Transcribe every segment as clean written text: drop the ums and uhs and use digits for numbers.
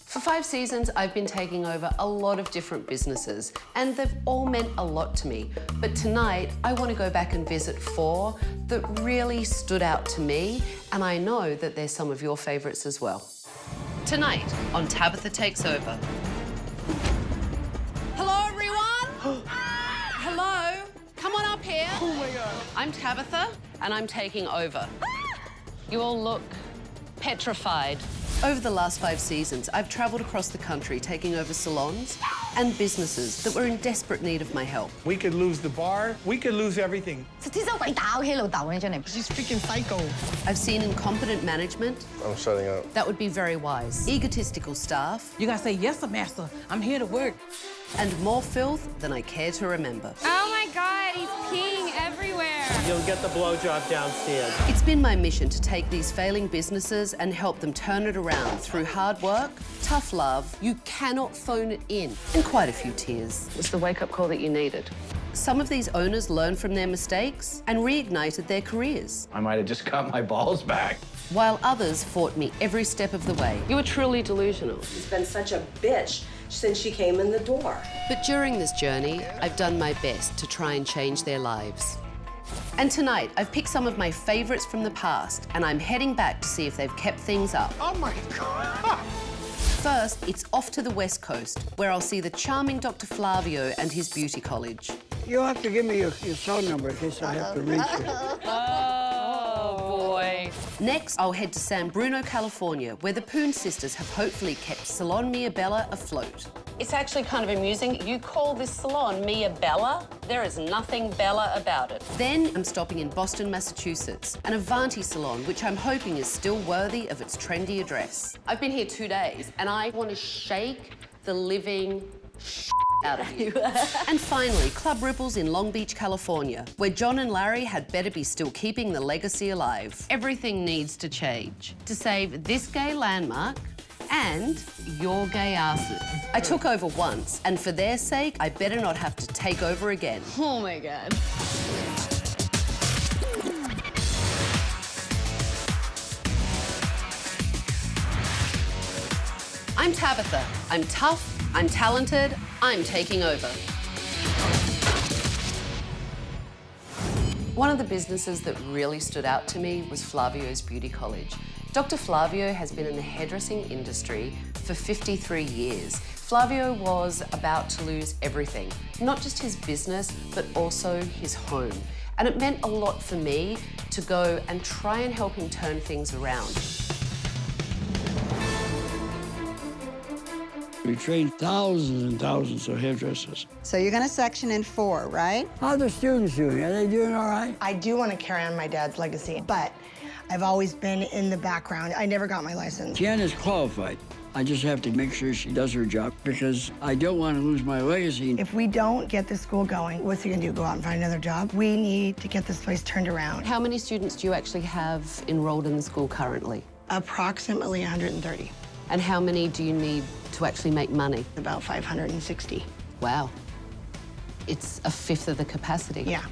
For 5 seasons, I've been taking over a lot of different businesses, and they've all meant a lot to me. But tonight, I want to go back and visit 4 that really stood out to me, and I know that they're some of your favourites as well. Tonight on Tabatha Takes Over. Hello, everyone. Hello. Come on up here. Oh, my God. I'm Tabatha, and I'm taking over. You all look petrified. Over the last 5 seasons, I've travelled across the country taking over salons and businesses that were in desperate need of my help. We could lose the bar. We could lose everything. She's freaking psycho. I've seen incompetent management. I'm shutting up. That would be very wise. Egotistical staff. You gotta say, yes, master. I'm here to work. And more filth than I care to remember. Oh my God, he's peeing everywhere. You'll get the blowjob downstairs. It's been my mission to take these failing businesses and help them turn it around through hard work, tough love, you cannot phone it in, and quite a few tears. It's the wake-up call that you needed. Some of these owners learned from their mistakes and reignited their careers. I might have just got my balls back. While others fought me every step of the way. You were truly delusional. She's been such a bitch since she came in the door. But during this journey, I've done my best to try and change their lives. And tonight, I've picked some of my favourites from the past, and I'm heading back to see if they've kept things up. Oh, my God. First, it's off to the West Coast, where I'll see the charming Dr. Flavio and his beauty college. You'll have to give me your phone number in case I have to reach you. Oh, boy. Next, I'll head to San Bruno, California, where the Poon sisters have hopefully kept Salon Mia Bella afloat. It's actually kind of amusing. You call this salon Mia Bella? There is nothing Bella about it. Then I'm stopping in Boston, Massachusetts, an Avanti salon, which I'm hoping is still worthy of its trendy address. I've been here 2 days, and I want to shake the living out of you. And finally, Club Ripples in Long Beach, California, where John and Larry had better be still keeping the legacy alive. Everything needs to change to save this gay landmark and your gay asses. I took over once, and for their sake, I better not have to take over again. Oh my God. I'm Tabatha. I'm tough, I'm talented, I'm taking over. One of the businesses that really stood out to me was Flavio's Beauty College. Dr. Flavio has been in the hairdressing industry for 53 years. Flavio was about to lose everything, not just his business, but also his home. And it meant a lot for me to go and try and help him turn things around. We train thousands and thousands of hairdressers. So you're going to section in 4, right? How are the students doing? Are they doing all right? I do want to carry on my dad's legacy, but I've always been in the background. I never got my license. Tiana's qualified. I just have to make sure she does her job because I don't want to lose my legacy. If we don't get this school going, what's he gonna do, go out and find another job? We need to get this place turned around. How many students do you actually have enrolled in the school currently? Approximately 130. And how many do you need to actually make money? About 560. Wow. It's a fifth of the capacity. Yeah.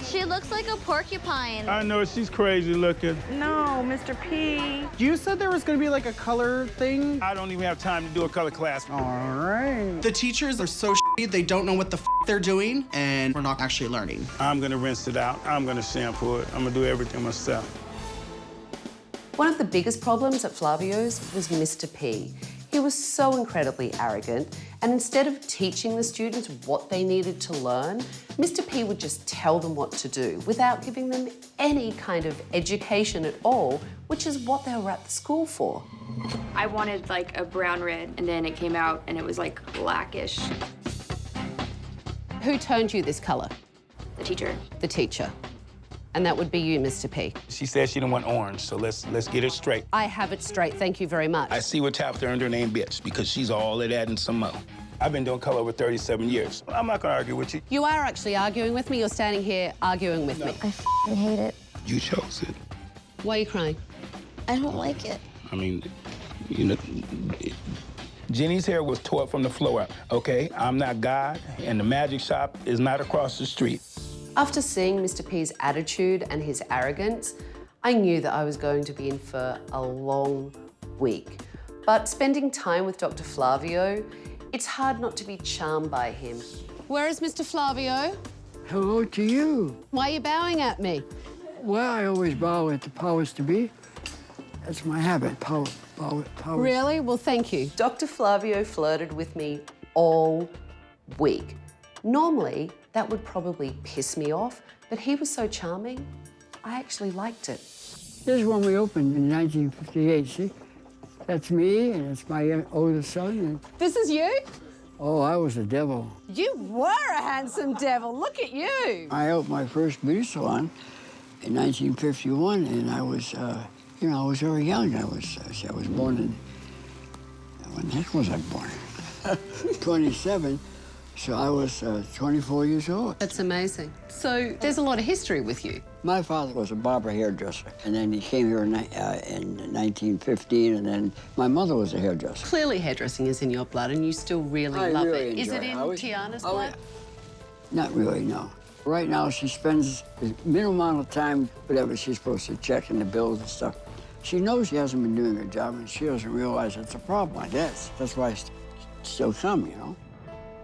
She looks like a porcupine. I know, she's crazy looking. No, Mr. P. You said there was gonna be like a color thing? I don't even have time to do a color class. All right. The teachers are so shitty, they don't know what the they're doing, and we're not actually learning. I'm gonna rinse it out. I'm gonna shampoo it. I'm gonna do everything myself. One of the biggest problems at Flavio's was Mr. P. He was so incredibly arrogant, and instead of teaching the students what they needed to learn, Mr. P would just tell them what to do without giving them any kind of education at all, which is what they were at the school for. I wanted like a brown red, and then it came out and it was like blackish. Who turned you this color? The teacher. The teacher. And that would be you, Mr. P. She said she didn't want orange, so let's get it straight. I have it straight, thank you very much. I see what Tabatha earned her name, bitch, because she's all of that and some more. I've been doing color over 37 years. I'm not gonna argue with you. You are actually arguing with me. You're standing here arguing with me. I f***ing hate it. You chose it. Why are you crying? I don't like it. I mean, you know, Jenny's hair was tore from the floor up, okay? I'm not God, and the magic shop is not across the street. After seeing Mr. P's attitude and his arrogance, I knew that I was going to be in for a long week. But spending time with Dr. Flavio, it's hard not to be charmed by him. Where is Mr. Flavio? Hello to you. Why are you bowing at me? Well, I always bow at the powers to be. That's my habit, powers. Really? Well, thank you. Dr. Flavio flirted with me all week. Normally, that would probably piss me off, but he was so charming, I actually liked it. This is when we opened in 1958, see? That's me, and it's my oldest son. And... This is you? Oh, I was a devil. You were a handsome devil. Look at you. I opened my first beauty salon in 1951, and I was, you know, I was very young. I was born in, when the heck was I born? 27, so I was 24 years old. That's amazing. So there's a lot of history with you. My father was a barber hairdresser, and then he came here in 1915, and then my mother was a hairdresser. Clearly hairdressing is in your blood and you still really love really it. Is enjoy it in Tiana's blood? Not really, no. Right now, she spends the minimum amount of time, whatever she's supposed to, checking the bills and stuff. She knows she hasn't been doing her job, and she doesn't realize it's a problem, I guess. That's why I still come, you know?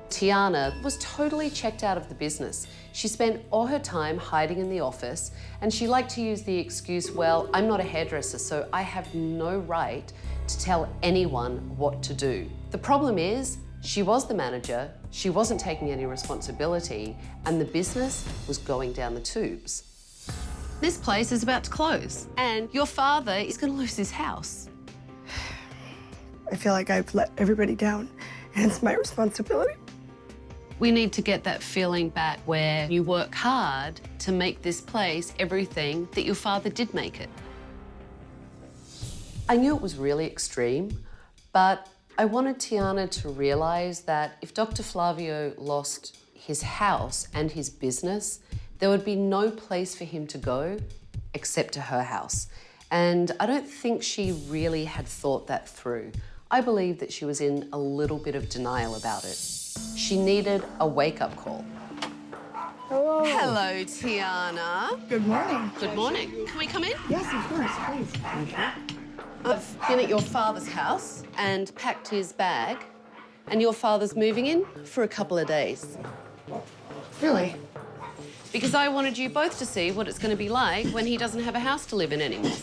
Tiana was totally checked out of the business. She spent all her time hiding in the office, and she liked to use the excuse, well, I'm not a hairdresser, so I have no right to tell anyone what to do. The problem is, she was the manager, she wasn't taking any responsibility, and the business was going down the tubes. This place is about to close, and your father is going to lose his house. I feel like I've let everybody down, and it's my responsibility. We need to get that feeling back where you work hard to make this place everything that your father did make it. I knew it was really extreme, but I wanted Tiana to realize that if Dr. Flavio lost his house and his business, there would be no place for him to go except to her house. And I don't think she really had thought that through. I believe that she was in a little bit of denial about it. She needed a wake-up call. Hello. Hello, Tiana. Good morning. Good morning. Can we come in? Yes, of course, please. I've been at your father's house and packed his bag, and your father's moving in for a couple of days. Really? Because I wanted you both to see what it's going to be like when he doesn't have a house to live in anymore.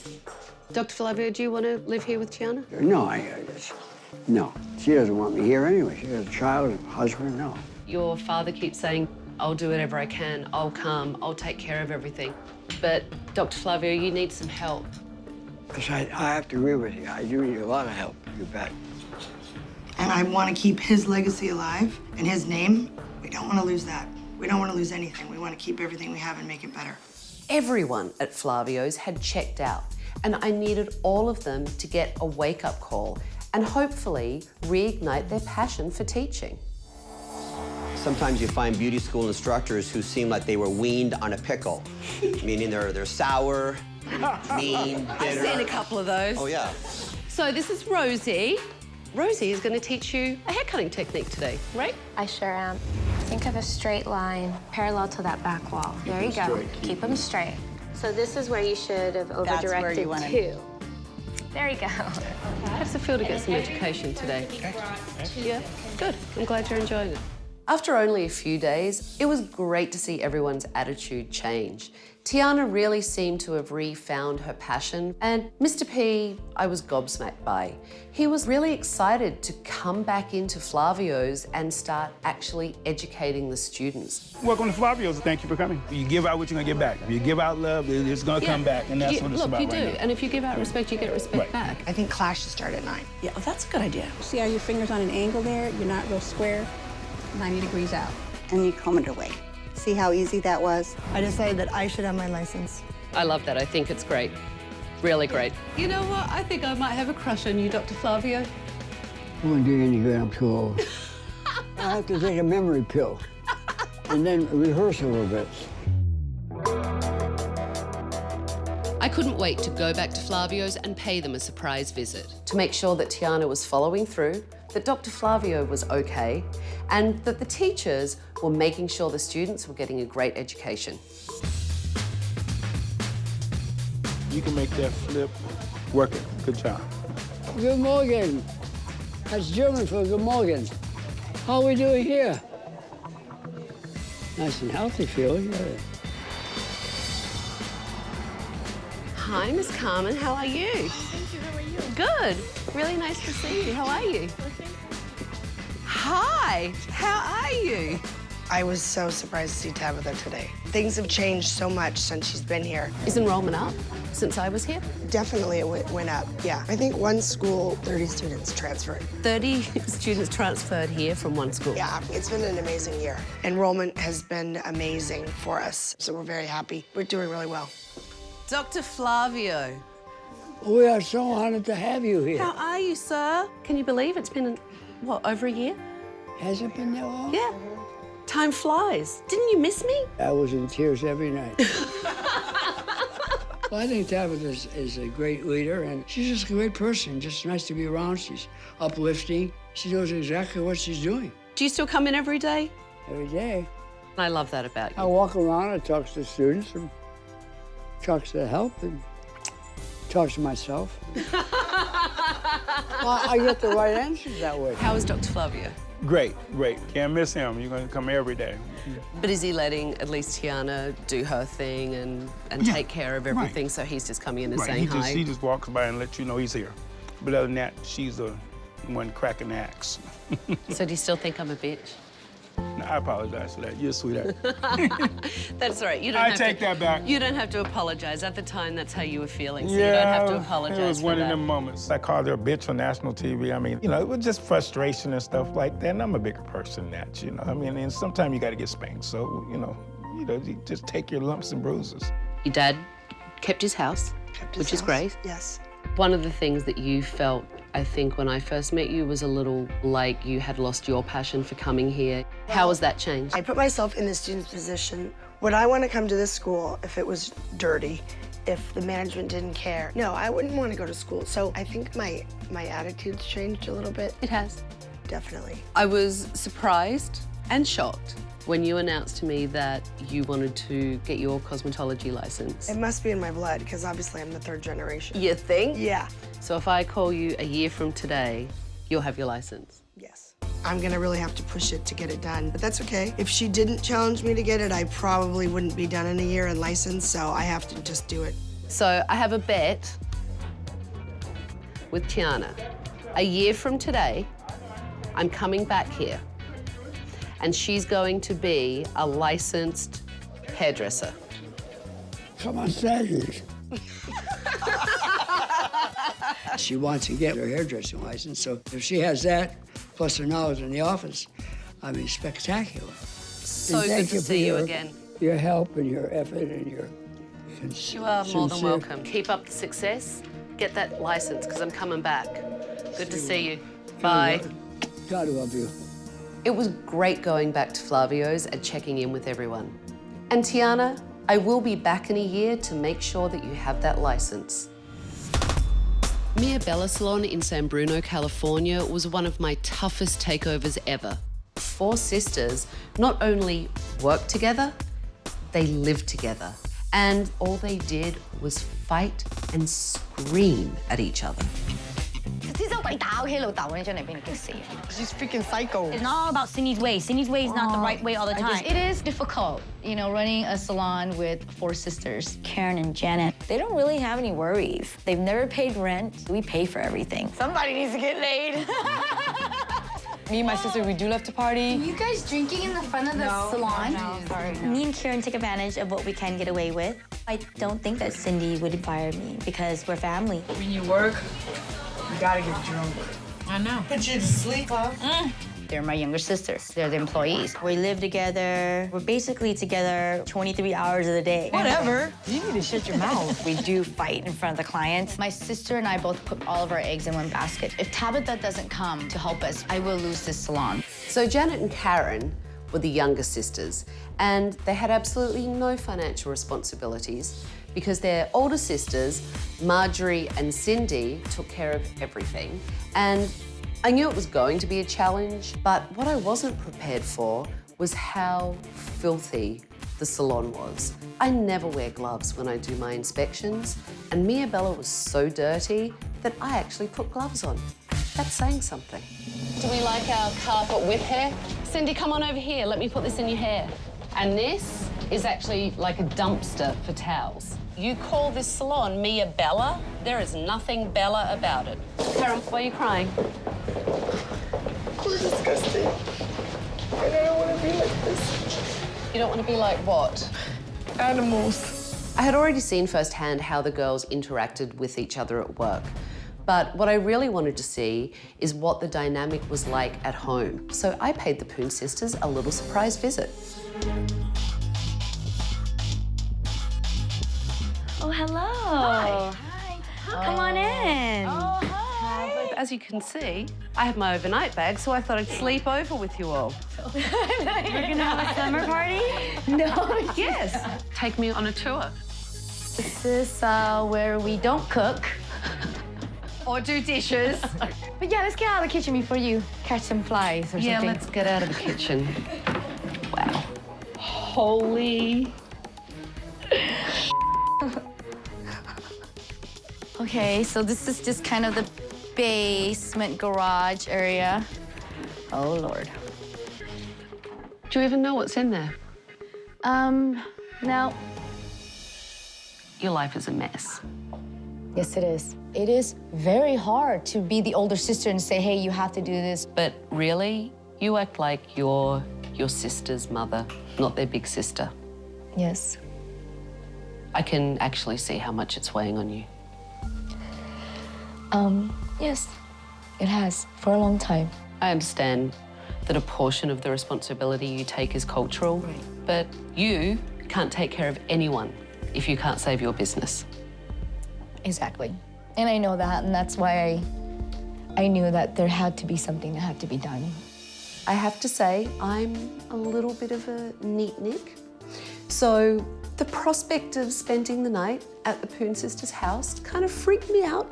Dr. Flavio, do you want to live here with Tiana? No, no. She doesn't want me here anyway. She has a child, a husband, no. Your father keeps saying, I'll do whatever I can, I'll come, I'll take care of everything. But, Dr. Flavio, you need some help. Because I have to agree with you. I do need a lot of help, you bet. And I want to keep his legacy alive and his name. We don't want to lose that. We don't want to lose anything. We want to keep everything we have and make it better. Everyone at Flavio's had checked out, and I needed all of them to get a wake-up call and hopefully reignite their passion for teaching. Sometimes you find beauty school instructors who seem like they were weaned on a pickle, meaning they're sour, mean, bitter. I've seen a couple of those. Oh, yeah. So this is Rosie. Rosie is going to teach you a haircutting technique today, right? I sure am. Think of a straight line parallel to that back wall. There you go. Keep them straight. So this is where you should have over-directed to. There you go. How does it feel to get some education today? Yeah, good. I'm glad you're enjoying it. After only a few days, it was great to see everyone's attitude change. Tiana really seemed to have refound her passion, and Mr. P, I was gobsmacked by. He was really excited to come back into Flavio's and start actually educating the students. Welcome to Flavio's. Thank you for coming. You give out what you're gonna get back. If you give out love, it's gonna come back, and that's what it's about right now. Look, you do, and if you give out respect, you get respect back. I think class should start at 9. Yeah, well, that's a good idea. See how your finger's on an angle there? You're not real square. 90 degrees out. And you comb it away. See how easy that was? I decided that I should have my license. I love that. I think it's great. Really great. You know what? I think I might have a crush on you, Dr. Flavio. It won't do you any good, I'm too old. I have to take a memory pill and then rehearse a little bit. I couldn't wait to go back to Flavio's and pay them a surprise visit to make sure that Tiana was following through, that Dr. Flavio was okay, and that the teachers were making sure the students were getting a great education. You can make that flip. Work it. Good job. Good morning. That's German for good morning. How are we doing here? Nice and healthy, Phil. Yeah. Hi, Miss Carmen. How are you? Thank you. How are you? Good. Really nice to see you. How are you? Hi. How are you? I was so surprised to see Tabatha today. Things have changed so much since she's been here. Is enrollment up since I was here? Definitely it went up, yeah. I think one school, 30 students transferred. 30 students transferred here from one school. Yeah, it's been an amazing year. Enrollment has been amazing for us, so we're very happy. We're doing really well. Dr. Flavio. We are so honored to have you here. How are you, sir? Can you believe it's been, what, over a year? Has it been that long? Yeah. Time flies. Didn't you miss me? I was in tears every night. Well, I think Tabatha is a great leader, and she's just a great person. Just nice to be around. She's uplifting. She knows exactly what she's doing. Do you still come in every day? Every day. I love that about you. I walk around and talk to the students, and talk to the help, and talk to myself. Well, I get the right answers that way. How is Dr. Flavio? Great, great. Can't miss him. You're gonna come every day. But is he letting at least Tiana do her thing and take care of everything, so he's just coming in and saying hi? He just walks by and lets you know he's here. But other than that, she's the one cracking the axe. So do you still think I'm a bitch? No, I apologize for that. You're a sweetheart. That's all right. You don't I have take to, that back. You don't have to apologize. At the time, that's how you were feeling, so Yeah, you don't have to apologize it was for one that. of them moments. I called her a bitch on national TV. I mean, you know, it was just frustration and stuff like that. And I'm a bigger person than that, you know. I mean, and sometimes you got to get spanked. So, you just take your lumps and bruises. Your dad kept his house, which is great. Yes. One of the things that you felt, I think, when I first met you was a little like you had lost your passion for coming here. How has that changed? I put myself in the student's position. Would I want to come to this school if it was dirty, if the management didn't care? No, I wouldn't want to go to school. So I think my attitude's changed a little bit. It has. Definitely. I was surprised and shocked when you announced to me that you wanted to get your cosmetology license. It must be in my blood, because obviously I'm the third generation. You think? Yeah. So if I call you a year from today, you'll have your license? Yes. I'm gonna really have to push it to get it done, but that's okay. If she didn't challenge me to get it, I probably wouldn't be done in a year and licensed, so I have to just do it. So I have a bet with Tiana. A year from today, I'm coming back here, and she's going to be a licensed hairdresser. Come on, Saturdays. She wants to get her hairdressing license, so if she has that, plus her knowledge in the office, I mean, spectacular. So good to see you again. Your help and your effort and your You are more than welcome. Keep up the success. Get that license, because I'm coming back. Good to see you. Bye. God love you. It was great going back to Flavio's and checking in with everyone. And Tiana, I will be back in a year to make sure that you have that license. Mia Bella Salon in San Bruno, California was one of my toughest takeovers ever. 4 sisters not only worked together, they lived together. And all they did was fight and scream at each other. She's freaking psycho. It's not all about Cindy's way. Cindy's way is not the right way all the time. It is difficult, running a salon with 4 sisters. Karen and Janet, they don't really have any worries. They've never paid rent. We pay for everything. Somebody needs to get laid. Me and my sister, we do love to party. Are you guys drinking in the front of the salon? No, sorry. Me and Karen take advantage of what we can get away with. I don't think that Cindy would fire me because we're family. When you work, you gotta get drunk. I know. Put you to sleep, huh? They're my younger sisters. They're the employees. We live together. We're basically together 23 hours of the day. Whatever. You need to shut your mouth. We do fight in front of the clients. My sister and I both put all of our eggs in one basket. If Tabatha doesn't come to help us, I will lose this salon. So Janet and Karen were the younger sisters, and they had absolutely no financial responsibilities because their older sisters, Marjorie and Cindy, took care of everything. And I knew it was going to be a challenge, but what I wasn't prepared for was how filthy the salon was. I never wear gloves when I do my inspections, and Mia Bella was so dirty that I actually put gloves on. That's saying something. Do we like our carpet with hair? Cindy, come on over here. Let me put this in your hair. And this is actually like a dumpster for towels. You call this salon Mia Bella? There is nothing Bella about it. Karen, why are you crying? We're disgusting. And I don't want to be like this. You don't want to be like what? Animals. I had already seen firsthand how the girls interacted with each other at work. But what I really wanted to see is what the dynamic was like at home. So I paid the Poon sisters a little surprise visit. Oh, hello. Hi. Hi. Come on in. Oh, hi. As you can see, I have my overnight bag, so I thought I'd sleep over with you all. We're gonna have a summer party? No, yes. Take me on a tour. This is where we don't cook. Or do dishes. But yeah, let's get out of the kitchen before you catch some flies or something. Yeah, let's get out of the kitchen. Wow. Holy. Okay, so this is just kind of the basement garage area. Oh, Lord. Do you even know what's in there? No. Your life is a mess. Yes, it is. It is very hard to be the older sister and say, hey, you have to do this. But really, you act like you're your sister's mother, not their big sister. Yes. I can actually see how much it's weighing on you. Yes, it has, for a long time. I understand that a portion of the responsibility you take is cultural, but you can't take care of anyone if you can't save your business. Exactly. And I know that, and that's why I knew that there had to be something that had to be done. I have to say, I'm a little bit of a neat-nick. So the prospect of spending the night at the Poon sisters' house kind of freaked me out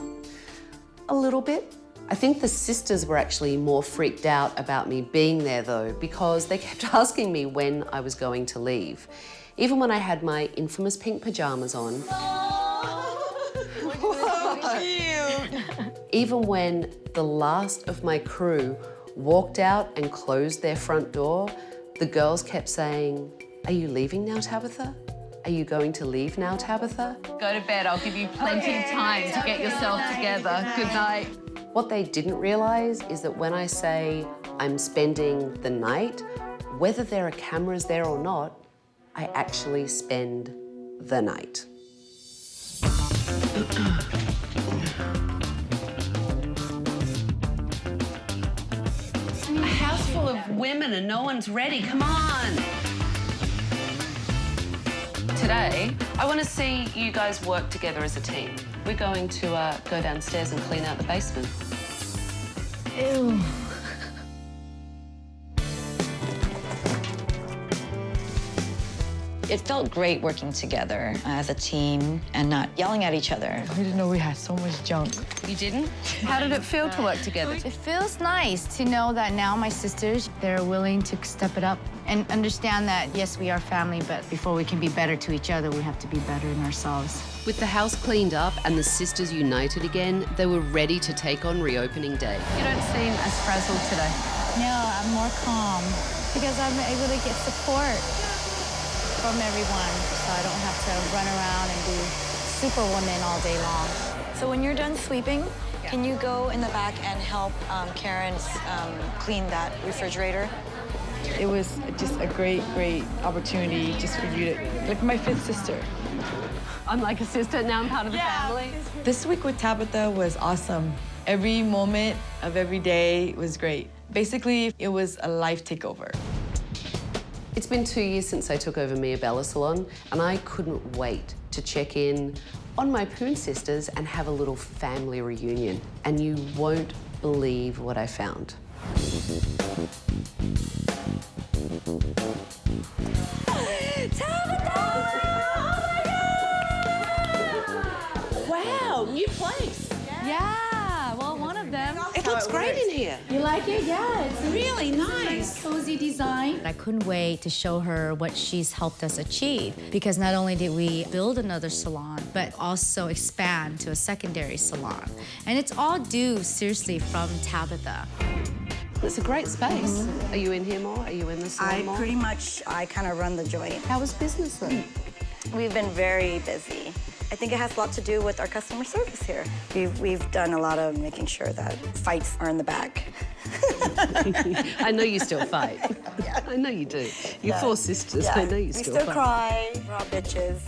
a little bit. I think the sisters were actually more freaked out about me being there though, because they kept asking me when I was going to leave. Even when I had my infamous pink pajamas on. So cute. Even when the last of my crew walked out and closed their front door, the girls kept saying, "Are you leaving now, Tabatha? Are you going to leave now, Tabatha? Go to bed, I'll give you plenty of time to get yourself together. Good night." What they didn't realize is that when I say I'm spending the night, whether there are cameras there or not, I actually spend the night. A house full of women and no one's ready, come on. Today, I want to see you guys work together as a team. We're going to go downstairs and clean out the basement. Ew. It felt great working together as a team and not yelling at each other. We didn't know we had so much junk. You didn't? How did it feel to work together? It feels nice to know that now my sisters, they're willing to step it up and understand that, yes, we are family, but before we can be better to each other, we have to be better in ourselves. With the house cleaned up and the sisters united again, they were ready to take on reopening day. You don't seem as frazzled today. No, I'm more calm because I'm able to get support from everyone, so I don't have to run around and be superwoman all day long. So when you're done sweeping, can you go in the back and help Karen clean that refrigerator? It was just a great, great opportunity just for you to, like my fifth sister. I'm like a sister, now I'm part of the family. This week with Tabatha was awesome. Every moment of every day was great. Basically, it was a life takeover. It's been 2 years since I took over Mia Bella Salon, and I couldn't wait to check in on my Poon sisters and have a little family reunion. And you won't believe what I found. Wow, new place. Yeah, well, one of them. It looks great in here. You like like it? Yeah, it's really nice. Cozy design. I couldn't wait to show her what she's helped us achieve because not only did we build another salon, but also expand to a secondary salon. And it's all due, seriously, from Tabatha. It's a great space. Are you in here more? Are you in the salon more? I kind of run the joint. How was business then? We've been very busy. I think it has a lot to do with our customer service here. We've done a lot of making sure that fights are in the back. I know you still fight. Yeah. I know you do. You're four sisters. Yeah. I know you still We still fight. cry. We're all bitches.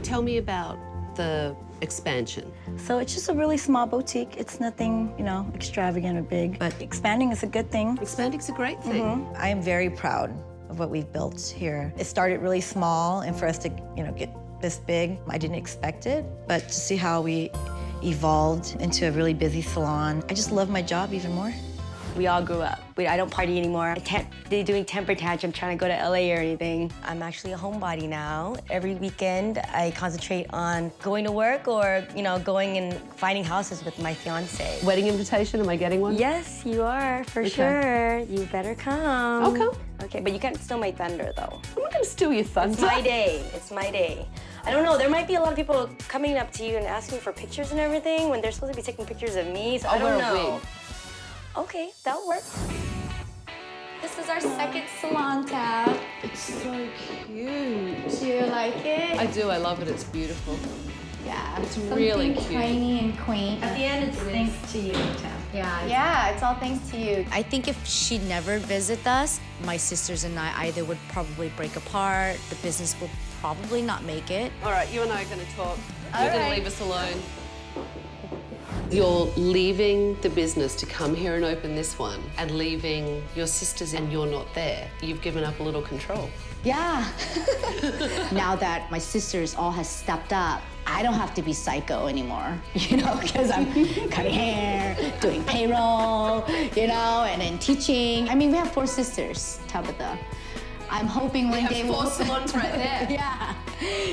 Tell me about the expansion. So it's just a really small boutique. It's nothing, you know, extravagant or big, but expanding is a good thing. Expanding's a great thing. I am very proud of what we've built here. It started really small, and for us to, you know, get this big, I didn't expect it, but to see how we evolved into a really busy salon, I just love my job even more. We all grew up. I don't party anymore. I can't be doing temper tantrum trying to go to LA or anything. I'm actually a homebody now. Every weekend, I concentrate on going to work or, you know, going and finding houses with my fiance. Wedding invitation, am I getting one? Yes, you are, for sure. You better come. I'll come. Okay, but you can't steal my thunder, though. I'm not gonna steal your thunder. It's my day. It's my day. I don't know, there might be a lot of people coming up to you and asking for pictures and everything when they're supposed to be taking pictures of me, so I don't know. I'll wear a wig. Okay, that'll work. This is our second salon tab. It's so cute. Do you like it? I do, I love it, it's beautiful. Yeah, It's something really cute. tiny and quaint. At the end, it's thanks to you, Tam. Yeah, it's all thanks to you. I think if she never visited us, my sisters and I either would probably break apart, the business will probably not make it. All right, you and I are gonna talk. All You're gonna right. leave us alone. You're leaving the business to come here and open this one and leaving your sisters and you're not there. You've given up a little control. Yeah. Now that my sisters all has stepped up, I don't have to be psycho anymore, you know, because I'm cutting hair, doing payroll, you know, and then teaching. I mean, we have 4 sisters, Tabatha. I'm hoping one day we'll... We have 4 salons right there. Yeah.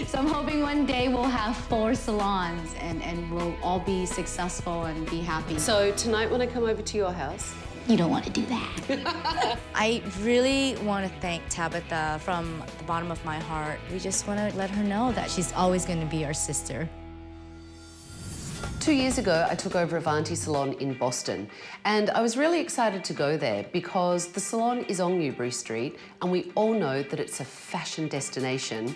So I'm hoping one day we'll have 4 salons and we'll all be successful and be happy. So tonight when I come over to your house, you don't want to do that. I really want to thank Tabatha from the bottom of my heart. We just want to let her know that she's always going to be our sister. 2 years ago, I took over Avanti Salon in Boston, and I was really excited to go there because the salon is on Newbury Street, and we all know that it's a fashion destination,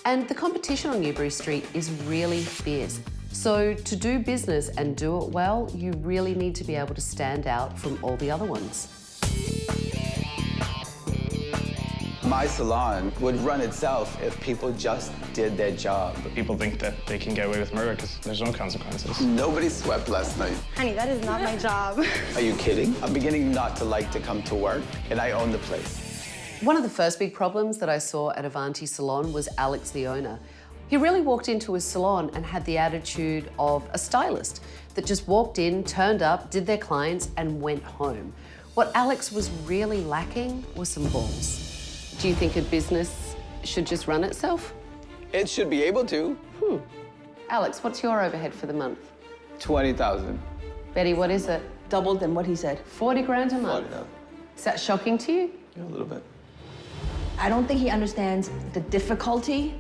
and the competition on Newbury Street is really fierce. So to do business and do it well, you really need to be able to stand out from all the other ones. My salon would run itself if people just did their job. But people think that they can get away with murder because there's no consequences. Nobody swept last night. Honey, that is not my job. Are you kidding? I'm beginning not to like to come to work, and I own the place. One of the first big problems that I saw at Avanti Salon was Alex, the owner. He really walked into his salon and had the attitude of a stylist that just walked in, turned up, did their clients, and went home. What Alex was really lacking was some balls. Do you think a business should just run itself? It should be able to. Alex, what's your overhead for the month? 20,000. Betty, what is it? Double than what he said. 40 grand a month. 40,000. Is that shocking to you? Yeah, a little bit. I don't think he understands the difficulty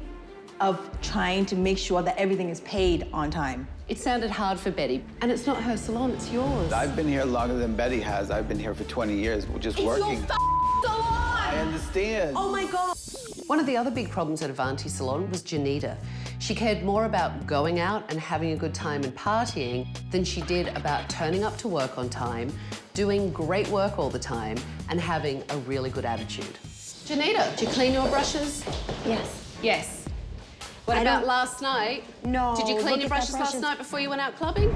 of trying to make sure that everything is paid on time. It sounded hard for Betty, and it's not her salon, it's yours. I've been here longer than Betty has. I've been here for 20 years, just working. It's your salon! I understand. Oh my God. One of the other big problems at Avanti Salon was Janita. She cared more about going out and having a good time and partying than she did about turning up to work on time, doing great work all the time, and having a really good attitude. Janita, did you clean your brushes? Yes. Yes. What about last night? No. Did you clean your brushes last night before you went out clubbing?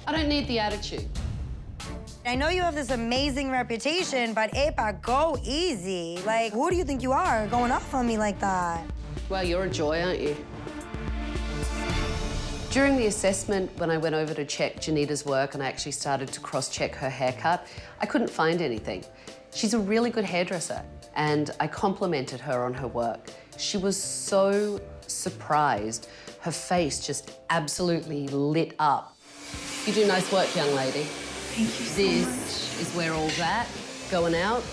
I don't need the attitude. I know you have this amazing reputation, but Epa, go easy. Like, who do you think you are going off on me like that? Well, you're a joy, aren't you? During the assessment, when I went over to check Janita's work and I actually started to cross-check her haircut, I couldn't find anything. She's a really good hairdresser, and I complimented her on her work. She was so surprised. Her face just absolutely lit up. You do nice work, young lady. Thank you so This is where all that going out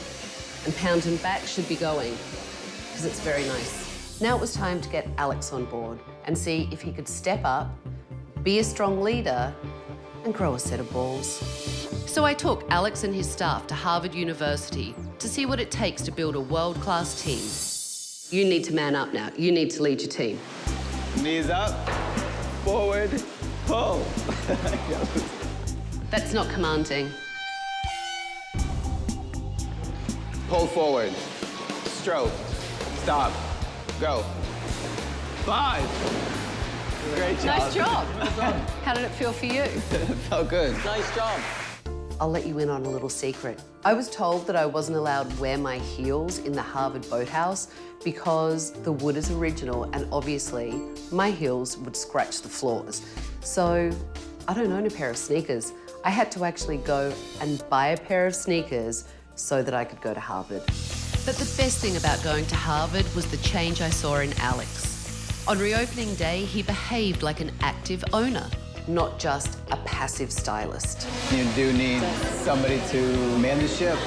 and pound and back should be going, because it's very nice. Now it was time to get Alex on board and see if he could step up, be a strong leader, and grow a set of balls. So I took Alex and his staff to Harvard University to see what it takes to build a world-class team. You need to man up now. You need to lead your team. Knees up, forward, pull. That's not commanding. Pull forward, stroke, stop, go. 5. Great job. Nice job. How did it feel for you? It felt good. Nice job. I'll let you in on a little secret. I was told that I wasn't allowed to wear my heels in the Harvard boathouse because the wood is original and obviously my heels would scratch the floors. So I don't own a pair of sneakers. I had to actually go and buy a pair of sneakers so that I could go to Harvard. But the best thing about going to Harvard was the change I saw in Alex. On reopening day, he behaved like an active owner, not just a passive stylist. You do need somebody to man the ship.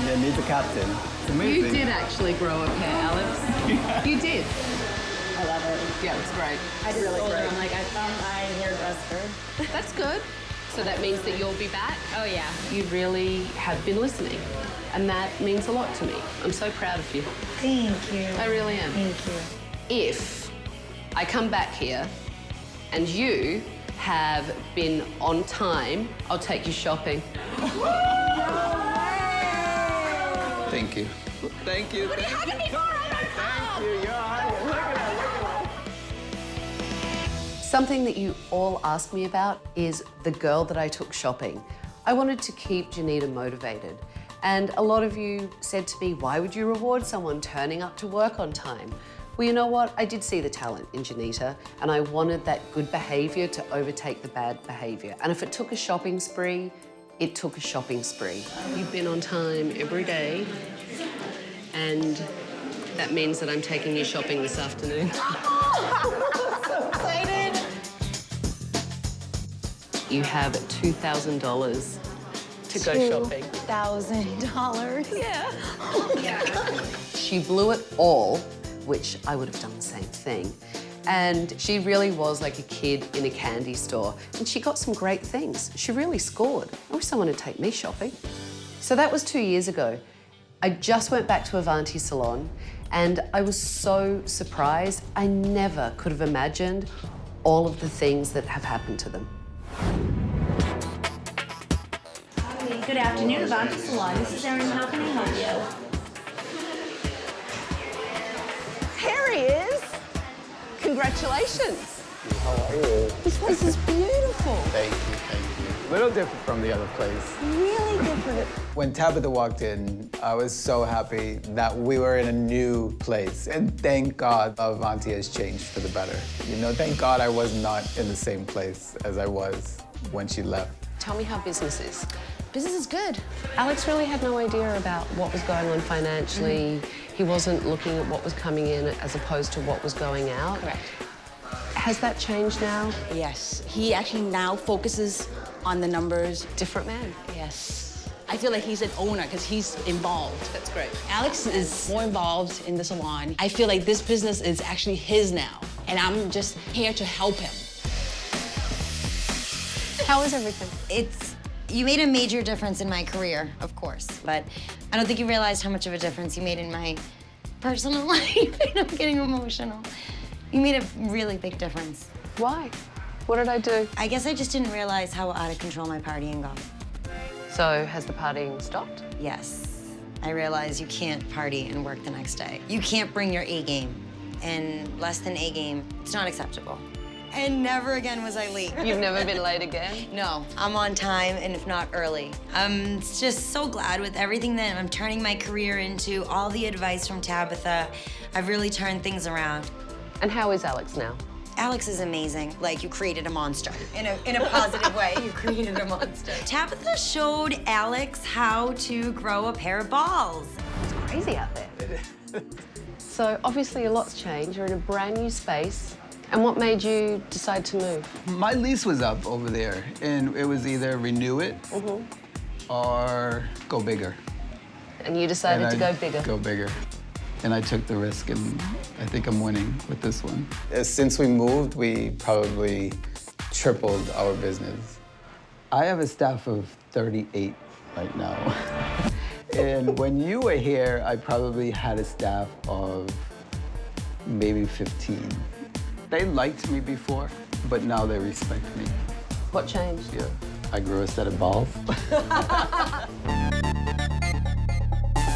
You need the captain. It's amazing. You did actually grow a pair, Alex. Yeah. You did. I love it. Yeah, it's great. I just told her, I'm like, I found my hairdresser. That's good. So that means that you'll be back? Oh, yeah. You really have been listening, and that means a lot to me. I'm so proud of you. Thank you. I really am. Thank you. If I come back here and you have been on time, I'll take you shopping. Thank you. Thank you. Thank you. Thank you. You're hiding. Look at that. Something that you all ask me about is the girl that I took shopping. I wanted to keep Janita motivated. And a lot of you said to me, why would you reward someone turning up to work on time? Well, you know what? I did see the talent in Janita, and I wanted that good behaviour to overtake the bad behaviour. And if it took a shopping spree, it took a shopping spree. You've been on time every day, and that means that I'm taking you shopping this afternoon. So excited. You have $2,000 to go shopping. $2,000? Yeah. Yeah. She blew it all, which I would have done the same thing. And she really was like a kid in a candy store. And she got some great things. She really scored. I wish someone would take me shopping. So that was 2 years ago. I just went back to Avanti Salon and I was so surprised. I never could have imagined all of the things that have happened to them. Hi, good afternoon, Avanti Salon. This is Erin. How can I help you? Here he is. Congratulations. How are you? This place is beautiful. Thank you, thank you. A little different from the other place. Really different. When Tabatha walked in, I was so happy that we were in a new place. And thank God Avanti has changed for the better. You know, thank God I was not in the same place as I was when she left. Tell me how business is. Business is good. Alex really had no idea about what was going on financially. He wasn't looking at what was coming in as opposed to what was going out. Correct. Has that changed now? Yes. He actually now focuses on the numbers. Different man. Yes. I feel like he's an owner because he's involved. That's great. Alex is more involved in the salon. I feel like this business is actually his now, and I'm just here to help him. How is everything? You made a major difference in my career, of course, but I don't think you realized how much of a difference you made in my personal life. I'm getting emotional. You made a really big difference. Why? What did I do? I guess I just didn't realize how out of control my partying got. So, has the partying stopped? Yes. I realized you can't party and work the next day. You can't bring your A game, and less than A game, it's not acceptable. And never again was I late. You've never been late again? No, I'm on time, and if not early. I'm just so glad with everything that I'm turning my career into, all the advice from Tabatha. I've really turned things around. And how is Alex now? Alex is amazing. Like, you created a monster. In a positive way, you created a monster. Tabatha showed Alex how to grow a pair of balls. It's crazy out there. So, obviously, a lot's changed. You're in a brand new space. And what made you decide to move? My lease was up over there, and it was either renew it or go bigger. And you decided to go bigger? Go bigger. And I took the risk, and I think I'm winning with this one. Since we moved, we probably tripled our business. I have a staff of 38 right now. And when you were here, I probably had a staff of maybe 15. They liked me before, but now they respect me. What changed? Yeah, I grew a set of balls.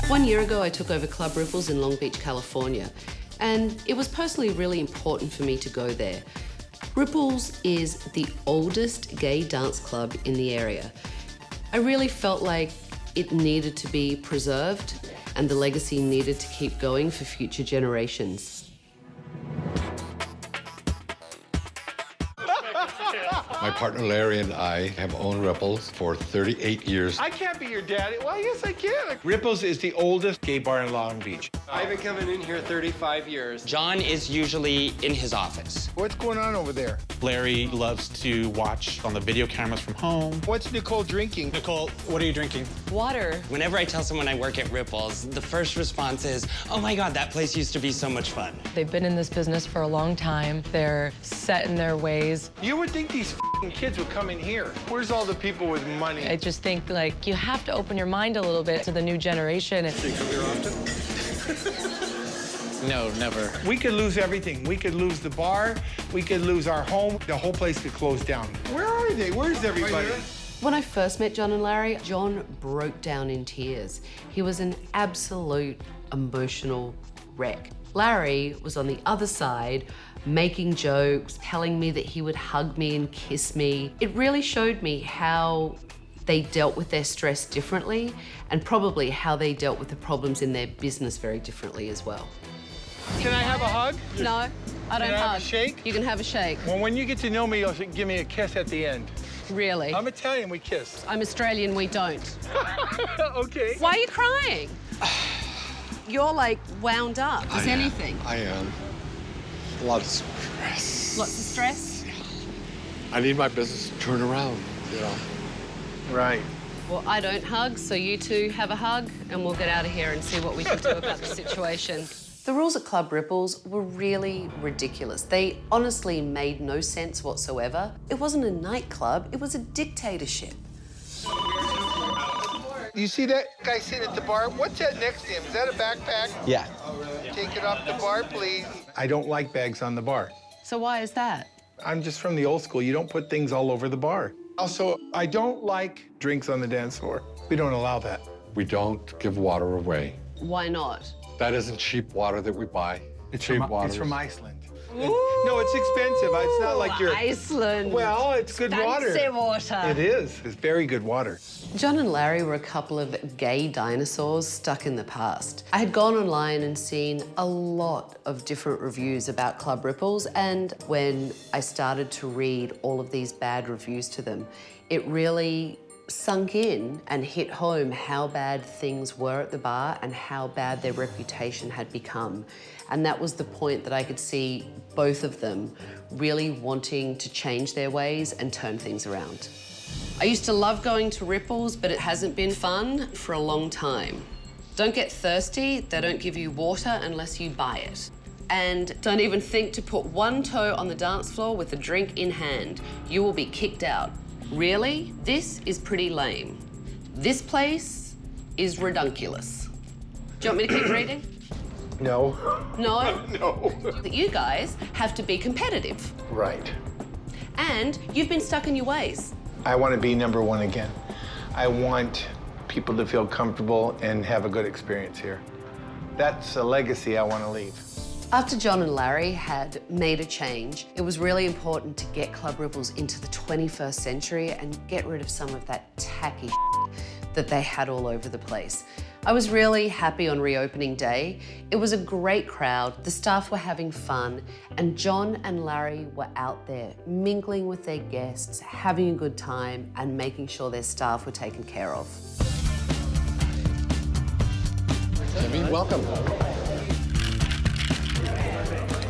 1 year ago, I took over Club Ripples in Long Beach, California, and it was personally really important for me to go there. Ripples is the oldest gay dance club in the area. I really felt like it needed to be preserved and the legacy needed to keep going for future generations. My partner Larry and I have owned Ripples for 38 years. I can't be your daddy. Well, yes, I can. Ripples is the oldest gay bar in Long Beach. I've been coming in here 35 years. John is usually in his office. What's going on over there? Larry loves to watch on the video cameras from home. What's Nicole drinking? Nicole, what are you drinking? Water. Whenever I tell someone I work at Ripples, the first response is, oh my God, that place used to be so much fun. They've been in this business for a long time. They're set in their ways. You would think these kids would come in here. Where's all the people with money? I just think, like, you have to open your mind a little bit to the new generation. Do you come here often? No, never. We could lose everything. We could lose the bar. We could lose our home. The whole place could close down. Where are they? Where's everybody? When I first met John and Larry, John broke down in tears. He was an absolute emotional wreck. Larry was on the other side, making jokes, telling me that he would hug me and kiss me. It really showed me how they dealt with their stress differently and probably how they dealt with the problems in their business very differently as well. Can I have a hug? No, I don't Can I hug. have a shake? You can have a shake. Well, when you get to know me, you'll give me a kiss at the end. Really? I'm Italian, we kiss. I'm Australian, we don't. Okay. Why are you crying? You're like wound up. Is anything? I am. A lot of stress. Lots of stress? I need my business to turn around, you know. Right. Well, I don't hug, so you two have a hug, and we'll get out of here and see what we can do about the situation. The rules at Club Ripples were really ridiculous. They honestly made no sense whatsoever. It wasn't a nightclub, it was a dictatorship. You see that guy sitting at the bar? What's that next to him? Is that a backpack? Yeah. Take it off the bar, please. I don't like bags on the bar. So why is that? I'm just from the old school. You don't put things all over the bar. Also, I don't like drinks on the dance floor. We don't allow that. We don't give water away. Why not? That isn't cheap water that we buy. It's cheap from, water. it's from Iceland. No, it's expensive. It's not like you're... Iceland. Well, it's good water. Fancy water. It is. It's very good water. John and Larry were a couple of gay dinosaurs stuck in the past. I had gone online and seen a lot of different reviews about Club Ripples, and when I started to read all of these bad reviews to them, it really sunk in and hit home how bad things were at the bar and how bad their reputation had become. And that was the point that I could see both of them really wanting to change their ways and turn things around. I used to love going to Ripples, but it hasn't been fun for a long time. Don't get thirsty, they don't give you water unless you buy it. And don't even think to put one toe on the dance floor with a drink in hand. You will be kicked out. Really? This is pretty lame. This place is redunculous. Do you want me to keep reading? No. No? No. You guys have to be competitive. Right. And you've been stuck in your ways. I want to be #1 again. I want people to feel comfortable and have a good experience here. That's a legacy I want to leave. After John and Larry had made a change, it was really important to get Club Ripples into the 21st century and get rid of some of that tacky that they had all over the place. I was really happy on reopening day. It was a great crowd, the staff were having fun, and John and Larry were out there mingling with their guests, having a good time, and making sure their staff were taken care of. Jimmy, welcome.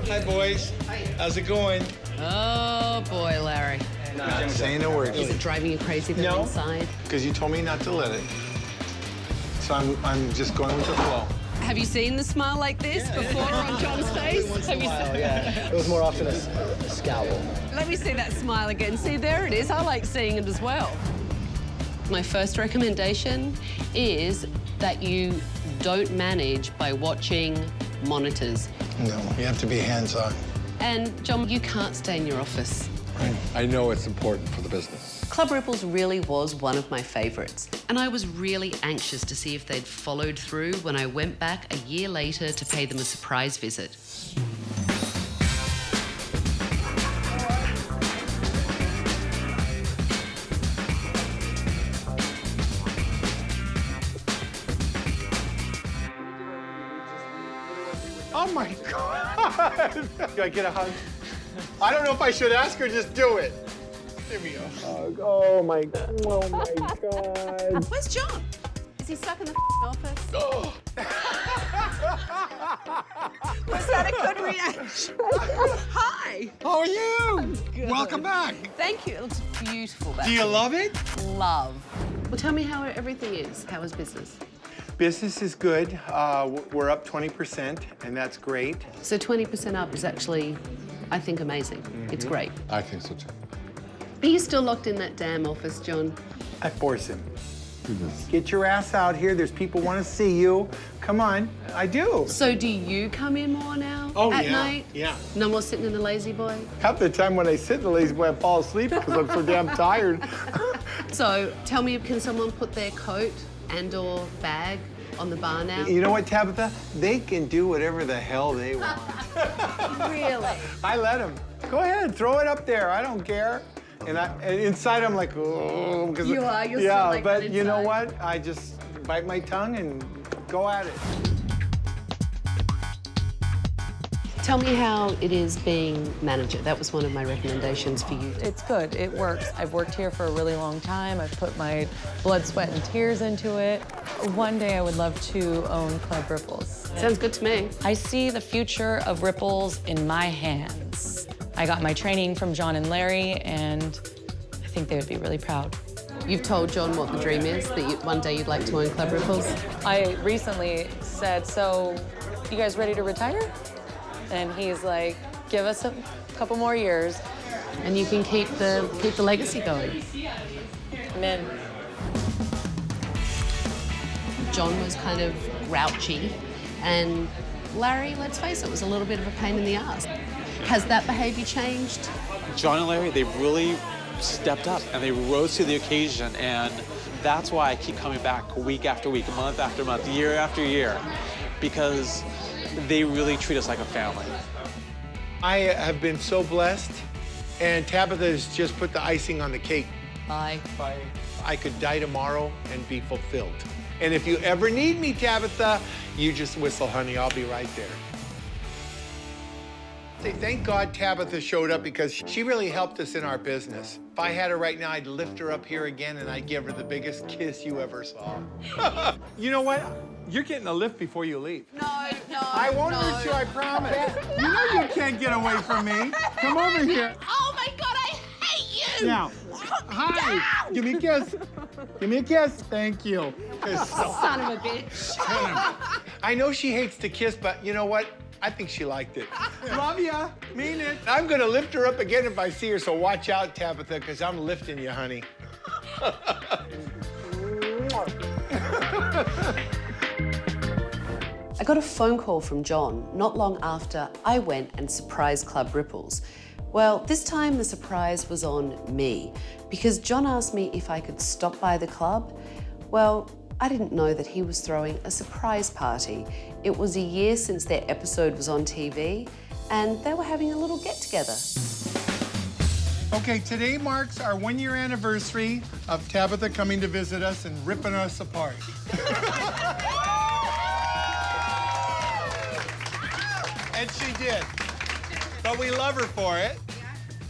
Hi, boys. How's it going? Oh, boy, Larry. Not saying a word. Is it driving you crazy though inside? Because you told me not to let it. So I'm just going with the flow. Have you seen the smile like this before on John's face? Have you seen? Yeah. It was more often a scowl. Let me see that smile again. See, there it is. I like seeing it as well. My first recommendation is that you don't manage by watching monitors. No, you have to be hands-on. And, John, you can't stay in your office. I know it's important for the business. Club Ripples really was one of my favourites, and I was really anxious to see if they'd followed through when I went back a year later to pay them a surprise visit. Oh my God! Do I get a hug? I don't know if I should ask or just do it. Give me a hug. Oh my God. Where's John? Is he stuck in the office? Oh. Was that a good reaction? Hi. How are you? I'm good. Welcome back. Thank you. It looks beautiful back Do you there. love it? Love. Well, tell me how everything is. How is business? Business is good. We're up 20%, and that's great. So 20% up is actually, I think, amazing. It's great. I think so too. Are you still locked in that damn office, John? I force him. Get your ass out here. There's people want to see you. Come on. I do. So do you come in more now at night? Yeah. No more sitting in the lazy boy? Half the time when I sit in the lazy boy, I fall asleep because I'm so damn tired. So tell me, can someone put their coat and/or bag on the bar now? You know what, Tabatha? They can do whatever the hell they want. Really? I let them. Go ahead, throw it up there. I don't care. And inside I'm like, oh. You are. You're yeah, still like but that you know inside. what? I just bite my tongue and go at it. Tell me how it is being manager. That was one of my recommendations for you. It's good. It works. I've worked here for a really long time. I've put my blood, sweat, and tears into it. One day I would love to own Club Ripples. Sounds good to me. I see the future of Ripples in my hands. I got my training from John and Larry, and I think they would be really proud. You've told John what the dream is, that one day you'd like to own Club Ripples? I recently said, so you guys ready to retire? And he's like, give us a couple more years. And you can keep the legacy going. Amen. John was kind of grouchy, and Larry, let's face it, was a little bit of a pain in the ass. Has that behavior changed? John and Larry, they really stepped up and they rose to the occasion, and that's why I keep coming back week after week, month after month, year after year, because they really treat us like a family. I have been so blessed, and Tabatha has just put the icing on the cake. Bye. Bye. I could die tomorrow and be fulfilled. And if you ever need me, Tabatha, you just whistle, honey. I'll be right there. Thank God Tabatha showed up because she really helped us in our business. If I had her right now, I'd lift her up here again and I'd give her the biggest kiss you ever saw. You know what? You're getting a lift before you leave. No. I won't hurt you, I promise. You know you can't get away from me. Come over here. Oh my God, I hate you! Now, hi. Give me a kiss. Give me a kiss. Thank you. Son of a bitch. I know she hates to kiss, but you know what? I think she liked it. Love ya. Mean it. I'm gonna lift her up again if I see her, so watch out, Tabatha, because I'm lifting you, honey. I got a phone call from John not long after I went and surprised Club Ripples. Well, this time the surprise was on me, because John asked me if I could stop by the club. Well, I didn't know that he was throwing a surprise party. It was a year since their episode was on TV, and they were having a little get-together. Okay, today marks our 1-year anniversary of Tabatha coming to visit us and ripping us apart. And she did. But we love her for it.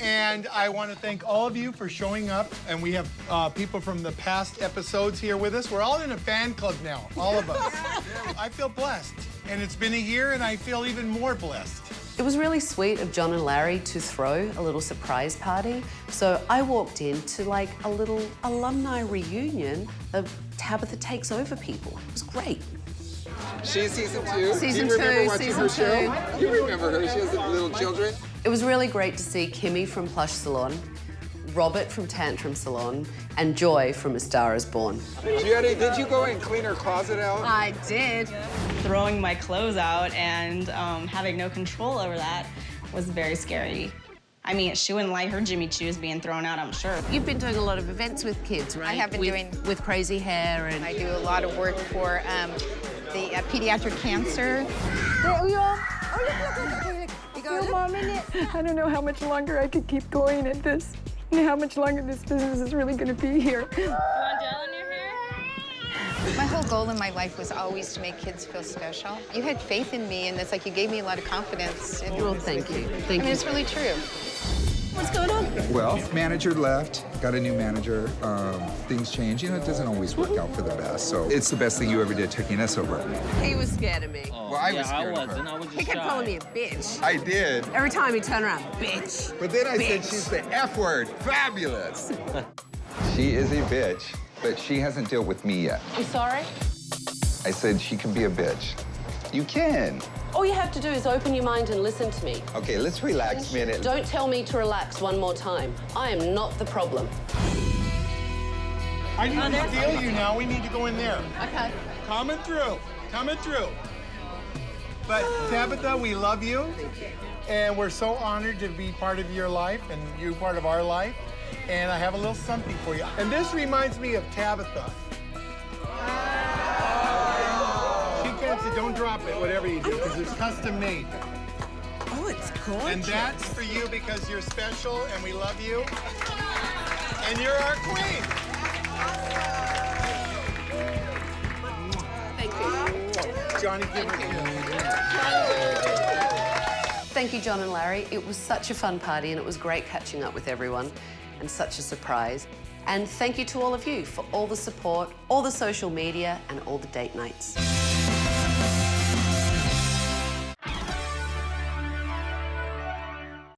And I want to thank all of you for showing up. And we have people from the past episodes here with us. We're all in a fan club now, all of us. I feel blessed. And it's been a year, and I feel even more blessed. It was really sweet of John and Larry to throw a little surprise party. So I walked in to like a little alumni reunion of Tabatha Takes Over people. It was great. She's season 2. Season Do you remember 2, watching season her 2. show? You remember her. She has little children. It was really great to see Kimmy from Plush Salon, Robert from Tantrum Salon, and Joy from A Star Is Born. Gianni, did you go and clean her closet out? I did. Throwing my clothes out and having no control over that was very scary. I mean, she wouldn't like her Jimmy Choos being thrown out, I'm sure. You've been doing a lot of events with kids, right? I have been doing... With crazy hair and... I do a lot of work for the pediatric cancer. There we are. Oh, look. A few more minutes. I don't know how much longer I could keep going at this and how much longer this business is really going to be here. You want gel in your hair? My whole goal in my life was always to make kids feel special. You had faith in me, and it's like you gave me a lot of confidence. Well, thank you. Thank you. I mean, it's really true. What's going on? Well, manager left, got a new manager. Things change. You know, it doesn't always work out for the best. So it's the best thing you ever did, taking us over. He was scared of me. Well, I was scared of her. He kept calling me a bitch. I did. Every time he turned around, bitch. But then I said Bitch. she's the F word. Fabulous. She is a bitch, but she hasn't dealt with me yet. I'm sorry? I said she can be a bitch. You can. All you have to do is open your mind and listen to me. Okay, let's relax a minute. Don't tell me to relax one more time. I am not the problem. I need to steal you now. We need to go in there. Okay. Coming through. Coming through. But Tabatha, we love you. And we're so honored to be part of your life and you part of our life. And I have a little something for you. And this reminds me of Tabatha. She can't say, don't drop it, whatever you do, because it's custom made. Oh, it's gorgeous. And that's for you because you're special and we love you. And you're our queen. Thank you. Johnny, give her Thank you, John and Larry. It was such a fun party and it was great catching up with everyone and such a surprise. And thank you to all of you for all the support, all the social media, and all the date nights.